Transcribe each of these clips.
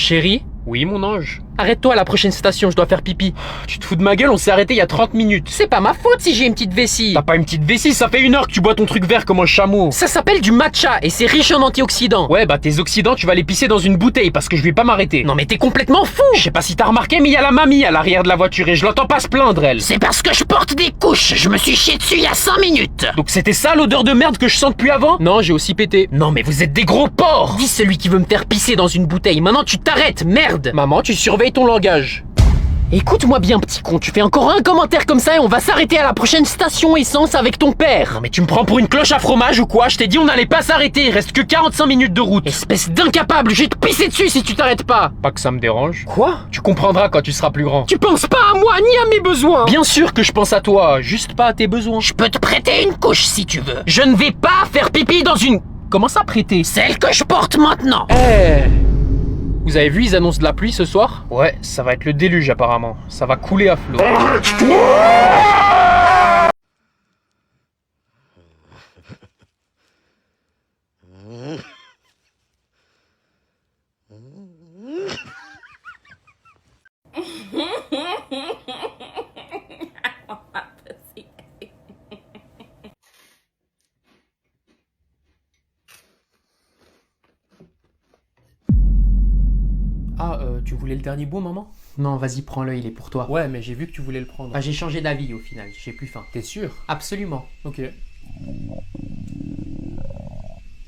Chérie, Oui, mon ange. arrête-toi à la prochaine station, je dois faire pipi. Tu te fous de ma gueule, on s'est arrêté il y a 30 minutes. C'est pas ma faute si j'ai une petite vessie. T'as pas une petite vessie, ça fait 1 heure que tu bois ton truc vert comme un chameau. Ça s'appelle du matcha et c'est riche en antioxydants. Ouais, bah tes oxydants, tu vas les pisser dans une bouteille parce que je vais pas m'arrêter. Non mais t'es complètement fou. Je sais pas si t'as remarqué, mais il y a la mamie à l'arrière de la voiture et je l'entends pas se plaindre, elle. C'est parce que je porte des couches, je me suis chié dessus il y a 5 minutes. Donc c'était ça l'odeur de merde que je sens depuis avant? Non, j'ai aussi pété. Non, mais vous êtes des gros porcs. Dis celui qui veut me faire pisser dans une bouteille, maintenant tu t'arrêtes, merde. Maman, tu surveilles ton langage. Écoute-moi bien petit con, tu fais encore un commentaire comme ça et on va s'arrêter à la prochaine station essence avec ton père. Non mais tu me prends pour une cloche à fromage ou quoi? Je t'ai dit on n'allait pas s'arrêter, il reste que 45 minutes de route. Espèce d'incapable, je vais te pisser dessus si tu t'arrêtes pas. Pas que ça me dérange. Quoi? Tu comprendras quand tu seras plus grand. Tu penses pas à moi ni à mes besoins. Bien sûr que je pense à toi, juste pas à tes besoins. Je peux te prêter une couche si tu veux. Je ne vais pas faire pipi dans une... Comment ça prêter? Celle que je porte maintenant. Vous avez vu, ils annoncent de la pluie ce soir? Ouais, ça va être le déluge apparemment. Ça va couler à flot. Tu voulais le dernier bout, maman? Non, vas-y, prends-le, il est pour toi. Ouais, mais j'ai vu que tu voulais le prendre. Bah, j'ai changé d'avis au final, j'ai plus faim. T'es sûr? Absolument. Ok.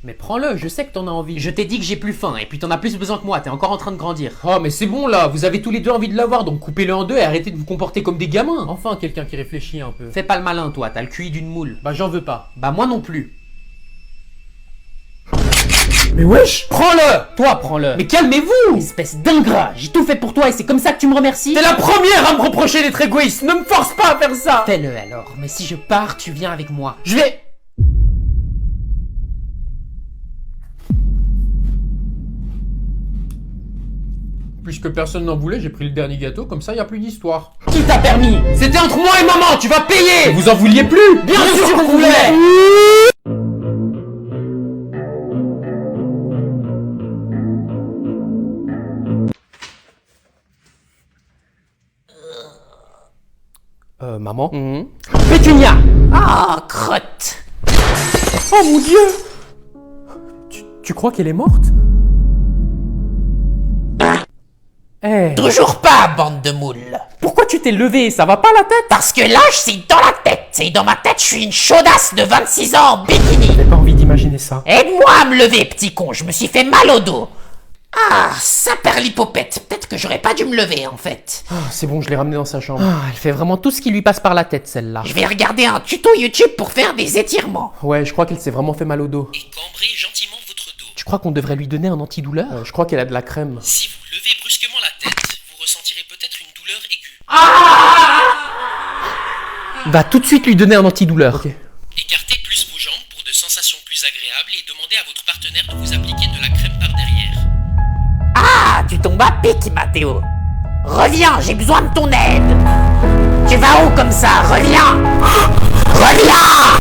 Mais prends-le, je sais que t'en as envie. Je t'ai dit que j'ai plus faim, et puis t'en as plus besoin que moi, t'es encore en train de grandir. Oh, mais c'est bon là, vous avez tous les deux envie de l'avoir, donc coupez-le en deux et arrêtez de vous comporter comme des gamins. Enfin, quelqu'un qui réfléchit un peu. Fais Fais pas le malin, toi, t'as le QI d'une moule. Bah, j'en veux pas. Bah, moi non plus. Mais wesh! Prends-le! Toi, prends-le! Mais calmez-vous! Espèce d'ingrat! J'ai tout fait pour toi et c'est comme ça que tu me remercies? T'es la première à me reprocher d'être égoïste! Ne me force pas à faire ça! Fais-le alors, mais si je pars, tu viens avec moi. Je vais... Puisque personne n'en voulait, j'ai pris le dernier gâteau, comme ça y a plus d'histoire. Qui t'a permis? C'était entre moi et maman, tu vas payer! Vous en vouliez plus? Bien sûr qu'on voulait! Maman? Pétunia! Ah, crotte! Oh mon Dieu! Tu crois qu'elle est morte? Toujours pas, bande de moules! Pourquoi tu t'es levé? Ça va pas la tête? Parce que l'âge, c'est dans la tête! Et dans ma tête, je suis une chaudasse de 26 ans en bikini! J'ai pas envie d'imaginer ça. Aide-moi à me lever, petit con, je me suis fait mal au dos! Ah, ça perd l'hypopète. Peut-être que j'aurais pas dû me lever, en fait. C'est bon, je l'ai ramené dans sa chambre. Elle fait vraiment tout ce qui lui passe par la tête, celle-là. Je vais regarder un tuto YouTube pour faire des étirements. Ouais, je crois qu'elle s'est vraiment fait mal au dos. Et cambrez gentiment votre dos. Tu crois qu'on devrait lui donner un antidouleur? Je crois qu'elle a de la crème. Si vous levez brusquement la tête, vous ressentirez peut-être une douleur aiguë. Va tout de suite lui donner un antidouleur. Ok. Écartez plus vos jambes pour de sensations plus agréables et demandez à votre partenaire de vous appliquer de la crème par derrière. Ah, tu tombes à pic, Mathéo. Reviens, j'ai besoin de ton aide. Tu vas où comme ça? Reviens. Reviens.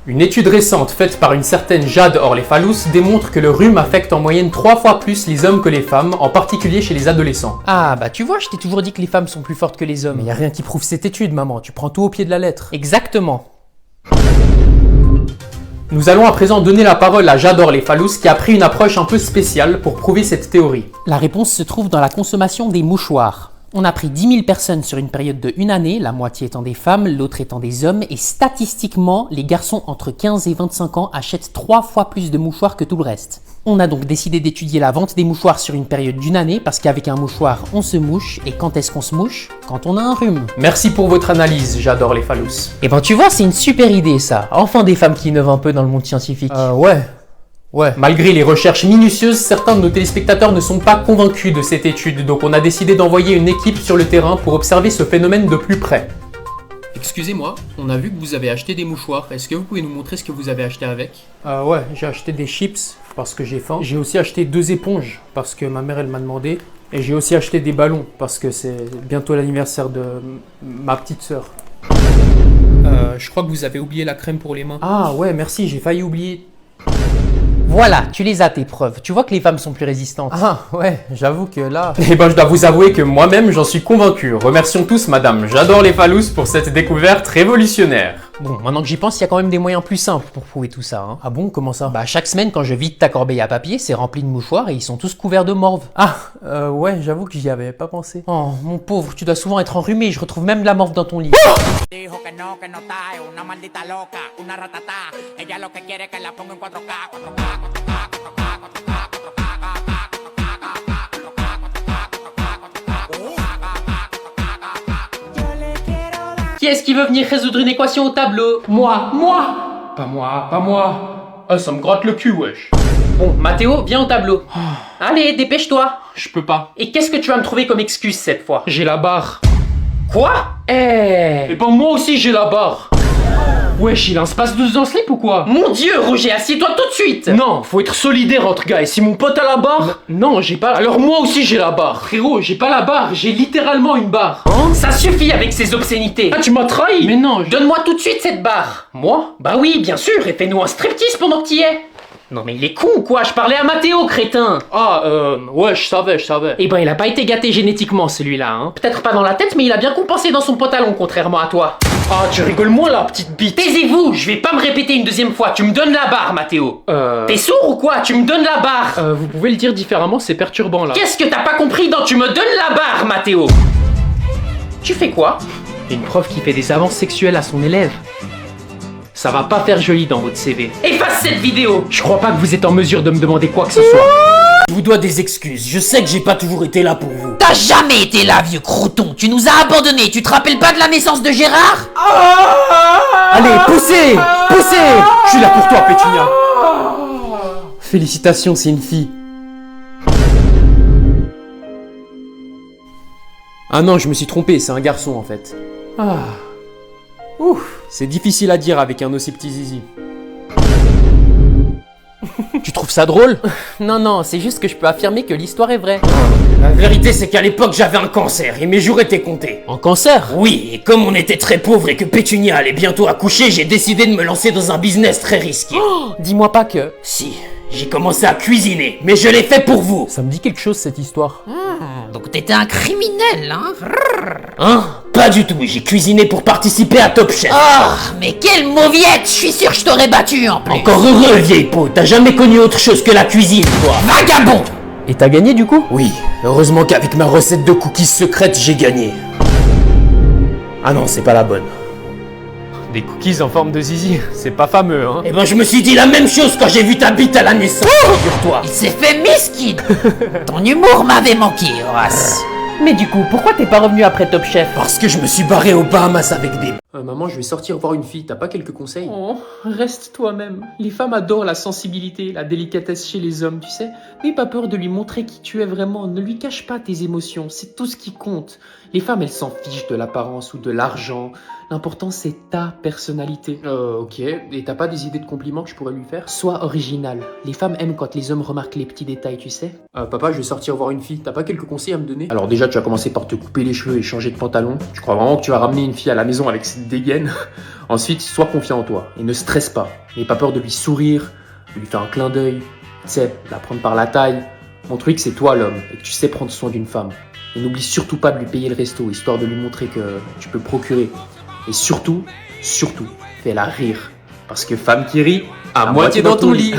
Une étude récente faite par une certaine Jade Orlefalus démontre que le rhume affecte en moyenne 3 fois plus les hommes que les femmes, en particulier chez les adolescents. Ah, bah tu vois, je t'ai toujours dit que les femmes sont plus fortes que les hommes. Mais y a rien qui prouve cette étude, maman, tu prends tout au pied de la lettre. Exactement. Nous allons à présent donner la parole à Jade Orlefalus qui a pris une approche un peu spéciale pour prouver cette théorie. La réponse se trouve dans la consommation des mouchoirs. On a pris 10 000 personnes sur une période de 1 année, la moitié étant des femmes, l'autre étant des hommes, et statistiquement, les garçons entre 15 et 25 ans achètent 3 fois plus de mouchoirs que tout le reste. On a donc décidé d'étudier la vente des mouchoirs sur une période d'1 année, parce qu'avec un mouchoir, on se mouche, et quand est-ce qu'on se mouche? Quand on a un rhume. Merci pour votre analyse, Jade Orlefalus. Et ben tu vois, c'est une super idée ça. Enfin des femmes qui innovent un peu dans le monde scientifique. Ouais. Malgré les recherches minutieuses, certains de nos téléspectateurs ne sont pas convaincus de cette étude, donc on a décidé d'envoyer une équipe sur le terrain pour observer ce phénomène de plus près. Excusez-moi, on a vu que vous avez acheté des mouchoirs. Est-ce que vous pouvez nous montrer ce que vous avez acheté avec? Ouais, j'ai acheté des chips parce que j'ai faim. J'ai aussi acheté 2 éponges parce que ma mère elle m'a demandé. Et j'ai aussi acheté des ballons parce que c'est bientôt l'anniversaire de ma petite sœur. Je crois que vous avez oublié la crème pour les mains. Ah ouais, merci, j'ai failli oublier. Voilà, tu les as tes preuves. Tu vois que les femmes sont plus résistantes. Ah ouais, j'avoue que là... Eh ben je dois vous avouer que moi-même j'en suis convaincu. Remercions tous madame, j'adore les phallus pour cette découverte révolutionnaire. Bon, maintenant que j'y pense, il y a quand même des moyens plus simples pour prouver tout ça. Hein. Ah bon, comment ça? Bah chaque semaine quand je vide ta corbeille à papier, c'est rempli de mouchoirs et ils sont tous couverts de morve. Ah, ouais, j'avoue que j'y avais pas pensé. Oh mon pauvre, tu dois souvent être enrhumé, je retrouve même de la morve dans ton lit. Qui est-ce qui veut venir résoudre une équation au tableau? Moi. Pas moi. Ah, ça me gratte le cul, wesh. Bon, Mathéo, viens au tableau. Allez, dépêche-toi. Je peux pas. Et qu'est-ce que tu vas me trouver comme excuse cette fois? J'ai la barre. Quoi? Eh ben moi aussi j'ai la barre. Wesh, il a un space 12 dans le slip ou quoi? Mon dieu, Roger, assieds-toi tout de suite. Non, faut être solidaire entre gars. Et si mon pote a la barre... Non, j'ai pas... Alors moi aussi j'ai la barre. Frérot, j'ai pas la barre, j'ai littéralement une barre. Hein? Ça suffit avec ces obscénités. Ah, tu m'as trahi? Mais non, Donne-moi tout de suite cette barre. Moi? Bah oui, bien sûr, et fais-nous un striptease pendant que t'y es. Non mais il est con ou quoi? Je parlais à Mathéo, crétin. Ah, ouais, je savais. Eh ben il a pas été gâté génétiquement celui-là, hein. Peut-être pas dans la tête, mais il a bien compensé dans son pantalon, contrairement à toi. Ah, tu rigoles moins là, petite bite. Taisez-vous, je vais pas me répéter une deuxième fois, tu me donnes la barre, Mathéo. T'es sourd ou quoi? Tu me donnes la barre. Vous pouvez le dire différemment, c'est perturbant là. Qu'est-ce que t'as pas compris dans tu me donnes la barre, Mathéo? Tu fais quoi? Une prof qui fait des avances sexuelles à son élève. Ça va pas faire joli dans votre CV. Efface cette vidéo. Je crois pas que vous êtes en mesure de me demander quoi que ce soit. Je vous dois des excuses, je sais que j'ai pas toujours été là pour vous. T'as jamais été là, vieux croton. Tu nous as abandonnés. Tu te rappelles pas de la naissance de Gérard? Allez, poussez! Je suis là pour toi, Pétunia. Félicitations, c'est une fille. Ah non, je me suis trompé, c'est un garçon en fait. Ah. Ouf, c'est difficile à dire avec un aussi petit zizi. Tu trouves ça drôle? Non, c'est juste que je peux affirmer que l'histoire est vraie. La vérité c'est qu'à l'époque j'avais un cancer et mes jours étaient comptés. Un cancer? Oui, et comme on était très pauvres et que Pétunia allait bientôt accoucher, j'ai décidé de me lancer dans un business très risqué. Dis-moi pas que... Si, j'ai commencé à cuisiner, mais je l'ai fait pour vous. Ça me dit quelque chose cette histoire. Donc t'étais un criminel, hein? Hein? Pas du tout, j'ai cuisiné pour participer à Top Chef. Oh, mais quelle mauviette! Je suis sûr que je t'aurais battu en plus. Encore heureux, vieille peau, t'as jamais connu autre chose que la cuisine, toi. Vagabond! Et t'as gagné du coup? Oui, heureusement qu'avec ma recette de cookies secrète, j'ai gagné. Ah non, c'est pas la bonne. Des cookies en forme de zizi, c'est pas fameux, hein? Eh ben, je me suis dit la même chose quand j'ai vu ta bite à la naissance, figure-toi. Il s'est fait miskin! Ton humour m'avait manqué, Horace. Mais du coup, pourquoi t'es pas revenu après Top Chef? Parce que je me suis barré aux Bahamas avec des... Maman, je vais sortir voir une fille, t'as pas quelques conseils? Oh, reste toi-même. Les femmes adorent la sensibilité, la délicatesse chez les hommes, tu sais. N'aie pas peur de lui montrer qui tu es vraiment. Ne lui cache pas tes émotions, c'est tout ce qui compte. Les femmes, elles s'en fichent de l'apparence ou de l'argent. L'important, c'est ta personnalité. Ok. Et t'as pas des idées de compliments que je pourrais lui faire? Sois original. Les femmes aiment quand les hommes remarquent les petits détails, tu sais. Papa, je vais sortir voir une fille. T'as pas quelques conseils à me donner? Alors déjà, tu vas commencer par te couper les cheveux et changer de pantalon. Tu crois vraiment que tu vas ramener une fille à la maison avec cette dégaine? Ensuite, sois confiant en toi et ne stresse pas. N'aie pas peur de lui sourire, de lui faire un clin d'œil. Tu sais, la prendre par la taille. Montre-lui que c'est toi l'homme et que tu sais prendre soin d'une femme. Et n'oublie surtout pas de lui payer le resto, histoire de lui montrer que tu peux procurer. Et surtout, fais-la rire. Parce que femme qui rit, à moitié dans ton lit.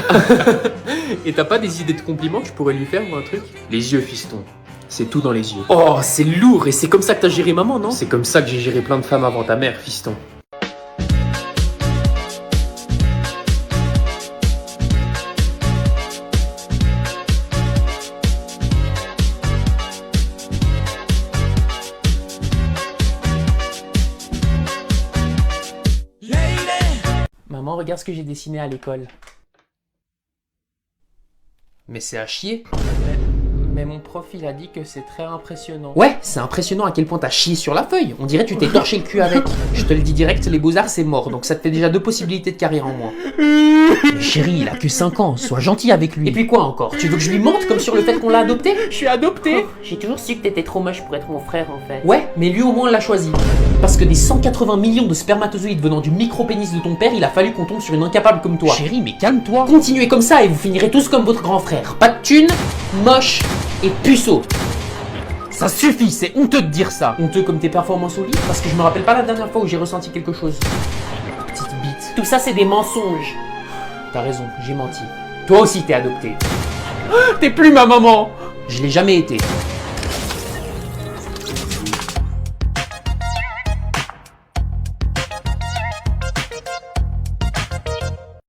Et t'as pas des idées de compliments que tu pourrais lui faire ou un truc? Les yeux, fiston. C'est tout dans les yeux. Oh, c'est lourd et c'est comme ça que t'as géré maman, non? C'est comme ça que j'ai géré plein de femmes avant ta mère, fiston. Maman, regarde ce que j'ai dessiné à l'école. Mais c'est à chier. Mais mon prof, il a dit que c'est très impressionnant. Ouais, c'est impressionnant à quel point t'as chié sur la feuille. On dirait que tu t'es torché le cul avec. Je te le dis direct, les beaux-arts, c'est mort. Donc ça te fait déjà 2 possibilités de carrière en moins. Mais chérie, il a que 5 ans. Sois gentil avec lui. Et puis quoi encore? Tu veux que je lui mente comme sur le fait qu'on l'a adopté? Je suis adopté. J'ai toujours su que t'étais trop moche pour être mon frère en fait. Ouais, mais lui au moins on l'a choisi. Parce que des 180 millions de spermatozoïdes venant du micro-pénis de ton père, il a fallu qu'on tombe sur une incapable comme toi. Chérie, mais calme-toi. Continuez comme ça et vous finirez tous comme votre grand frère. Pas de thunes, moche et puceau. Ça suffit, c'est honteux de dire ça. Honteux comme tes performances au lit, parce que je me rappelle pas la dernière fois où j'ai ressenti quelque chose. Petite bite. Tout ça c'est des mensonges. T'as raison, j'ai menti. Toi aussi t'es adopté. T'es plus ma maman. Je l'ai jamais été.